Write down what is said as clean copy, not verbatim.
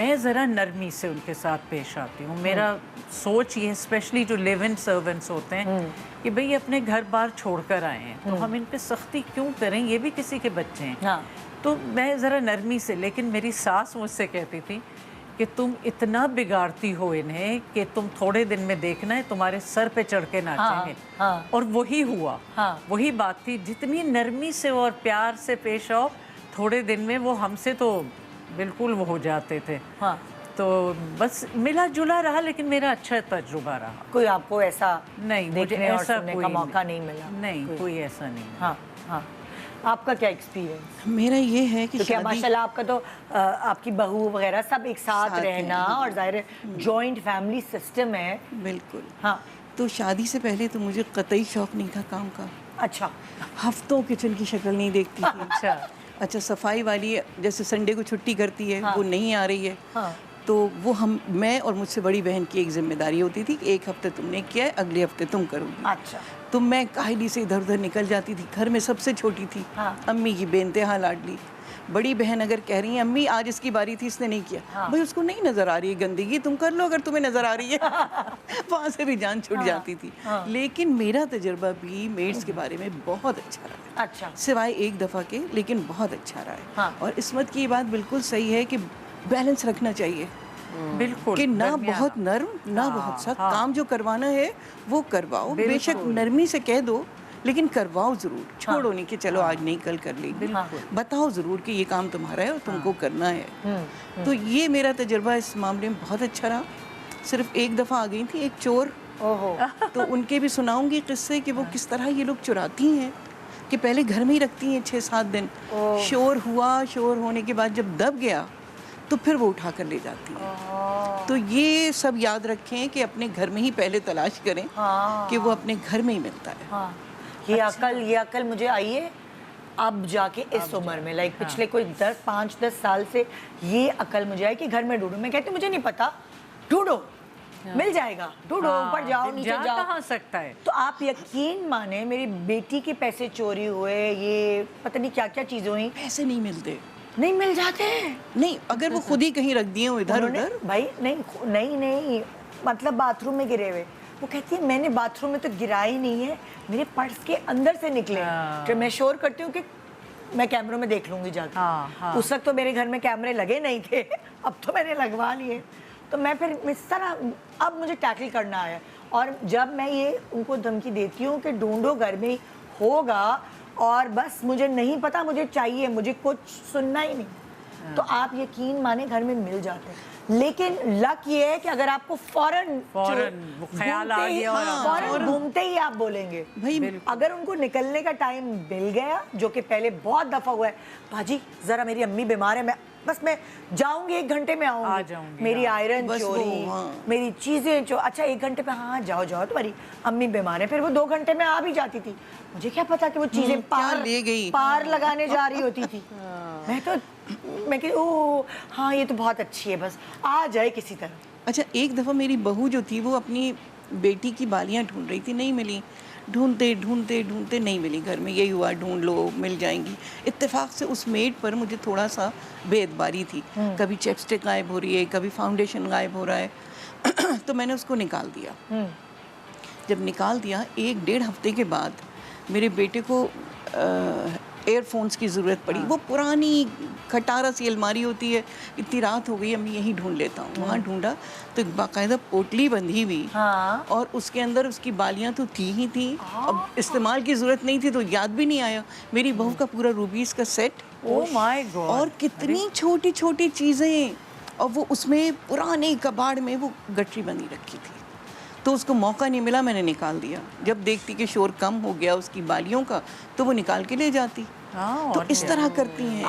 میں ذرا نرمی سے ان کے ساتھ پیش آتی ہوں. میرا سوچ یہ اسپیشلی جو لیو ان سرونٹس ہوتے ہیں کہ بھئی اپنے گھر بار چھوڑ کر آئے ہیں تو ہم ان پہ سختی کیوں کریں, یہ بھی کسی کے بچے ہیں. تو میں ذرا نرمی سے, لیکن میری ساس مجھ سے کہتی تھی کہ تم اتنا بگاڑتی ہو انہیں کہ تم تھوڑے دن میں دیکھنا ہے تمہارے سر پہ چڑھ کے ناچیں گے. اور وہی ہوا, وہی بات تھی. جتنی نرمی سے اور پیار سے پیش آؤ, تھوڑے دن میں وہ ہم سے تو بالکل وہ ہو جاتے تھے. تو بس ملا جلا رہا, لیکن میرا اچھا تجربہ رہا. کوئی آپ کو ایسا نہیں, مجھے دیکھنے اور ایسا سننے کوئی کا موقع نہیں ملا؟ نہیں, کوئی ایسا نہیں. ہاں ہاں. آپ کا کیا ایکسپیرینس؟ میرا یہ ہے کہ کیونکہ ماشاءاللہ آپ کا تو آپ کی بہو وغیرہ سب ایک ساتھ رہنا, اور ظاہر ہے جوائنٹ فیملی سسٹم ہے. بالکل. ہاں. تو شادی سے پہلے تو مجھے قطعی شوق نہیں تھا کام کا. اچھا. ہفتوں کچن کی شکل نہیں دیکھتی تھی. اچھا صفائی والی جیسے سنڈے کو چھٹی کرتی ہے وہ نہیں آ رہی ہے, تو وہ میں اور مجھ سے بڑی بہن کی ایک ذمہ داری ہوتی تھی کہ ایک ہفتے تم نے کیا ہے, اگلے ہفتے تم کرو گی. اچھا. تو میں کاہلی سے ادھر ادھر نکل جاتی تھی. گھر میں سب سے چھوٹی تھی, امی کی بے انتہا لاڈلی. بڑی بہن اگر کہہ رہی ہیں امی آج اس کی باری تھی اس نے نہیں کیا, بھائی اس کو نہیں نظر آ رہی ہے گندگی, تم کر لو اگر تمہیں نظر آ رہی ہے. وہاں سے بھی جان چھٹ جاتی تھی. لیکن میرا تجربہ بھی میڈس کے بارے میں بہت اچھا رہا. اچھا. سوائے ایک دفعہ کے, لیکن بہت اچھا رہا ہے. اور عصمت کی یہ بات بالکل صحیح ہے کہ بیلنس رکھنا چاہیے. بالکل, کہ نہ بہت نرم نہ بہت سخت. کام جو کروانا ہے وہ کرواؤ, بے شک نرمی سے کہہ دو لیکن کرواؤ ضرور. چھوڑو نہیں کہ چلو آج نہیں کل کر لیں گے. بتاؤ ضرور کہ یہ کام تمہارا ہے اور تم کو کرنا ہے. تو یہ میرا تجربہ اس معاملے میں بہت اچھا رہا. صرف ایک دفعہ آ گئی تھی ایک چور, تو ان کے بھی سناؤں گی قصے کہ وہ کس طرح یہ لوگ چراتی ہیں, کہ پہلے گھر میں ہی رکھتی ہیں 6-7 دن. شور ہوا, شور ہونے کے بعد جب دب گیا تو پھر وہ اٹھا کر لے جاتی ہیں. تو یہ سب یاد رکھیں کہ اپنے گھر میں ہی پہلے تلاش کریں کہ وہ اپنے گھر میں ہی ملتا ہے. یہ عقل مجھے آئی ہے اب جا کے اس عمر میں, لائک پچھلے کوئی 5-10 سال سے یہ عقل مجھے آئی کہ گھر میں ڈھونڈو. میں کہتی ہوں مجھے نہیں پتا, ڈھونڈو مل جائے گا, ڈھونڈو اوپر جاؤ نیچے جاؤ. کہاں سکتا ہے. تو آپ یقین مانیں میری بیٹی کے پیسے چوری ہوئے, یہ پتہ نہیں کیا کیا چیزیں ہوئیں. پیسے نہیں ملتے, نہیں مل جاتے ہیں. نہیں اگر وہ خود ہی کہیں رکھ دیے ادھر ادھر. بھائی نہیں مطلب باتھ روم میں گرے ہوئے. وہ کہتی ہے میں نے باتھ روم میں تو گرا ہی نہیں ہے, میرے پرس کے اندر سے نکلے. کہ میں شور کرتی ہوں کہ میں کیمروں میں دیکھ لوں گی جا کے. اس وقت تو میرے گھر میں کیمرے لگے نہیں تھے, اب تو میں نے لگوا لیے. تو میں پھر اس طرح اب مجھے ٹیکل کرنا ہے. اور جب میں یہ ان کو دھمکی دیتی ہوں کہ ڈھونڈو گھر میں ہوگا, اور بس مجھے نہیں پتا, مجھے چاہیے, مجھے کچھ سننا ہی نہیں, تو آپ یقین مانے گھر میں مل جاتے ہیں. لیکن لک یہ ہے کہ اگر آپ کو فوراً خیال آ گیا فوراً گھومتے ہی آپ بولیں گے. اگر ان کو نکلنے کا ٹائم مل گیا, جو کہ پہلے بہت دفعہ ہوا ہے, باجی ذرا میری امی بیمار ہے, میں جاؤں گی 1 گھنٹے میں آؤں گی, میری آئرن چوری, میری چیزیں اچھا 1 گھنٹے پہ, ہاں جاؤ تمہاری امی بیمار ہے. پھر وہ 2 گھنٹے میں آ بھی جاتی تھی. مجھے کیا پتا کہ وہ چیزیں پار لگانے جا رہی ہوتی تھی. میں کہ ہاں یہ تو بہت اچھی ہے, بس آ جائے کسی طرح. اچھا ایک دفعہ میری بہو جو تھی وہ اپنی بیٹی کی بالیاں ڈھونڈ رہی تھی, نہیں ملی. ڈھونڈتے نہیں ملی. گھر میں یہی ہوا ڈھونڈ لو مل جائیں گی. اتفاق سے اس میڈ پر مجھے تھوڑا سا بے اعتباری تھی. کبھی چپسٹک غائب ہو رہی ہے, کبھی فاؤنڈیشن غائب ہو رہا ہے. تو میں نے اس کو نکال دیا. جب نکال دیا 1-1.5 ہفتے کے بعد میرے بیٹے کو ایئر فونز کی ضرورت پڑی. وہ پرانی کھٹارا سی الماری ہوتی ہے, اتنی رات ہو گئی امی یہیں ڈھونڈ لیتا ہوں. وہاں ڈھونڈا تو ایک باقاعدہ پوٹلی بندھی ہوئی, اور اس کے اندر اس کی بالیاں تو تھی ہی تھیں. اب استعمال کی ضرورت نہیں تھی تو یاد بھی نہیں آیا. میری بہو کا پورا روبیز کا سیٹ, اور کتنی چھوٹی چھوٹی چیزیں, اور وہ اس میں پرانے کباڑ میں وہ گٹری بندھی رکھی تھی. تو اس کو موقع نہیں ملا, میں نے نکال دیا. جب دیکھتی کہ شور کم ہو گیا اس کی بالیوں کا تو وہ نکال کے لے جاتی. تو اس طرح کرتی ہیں.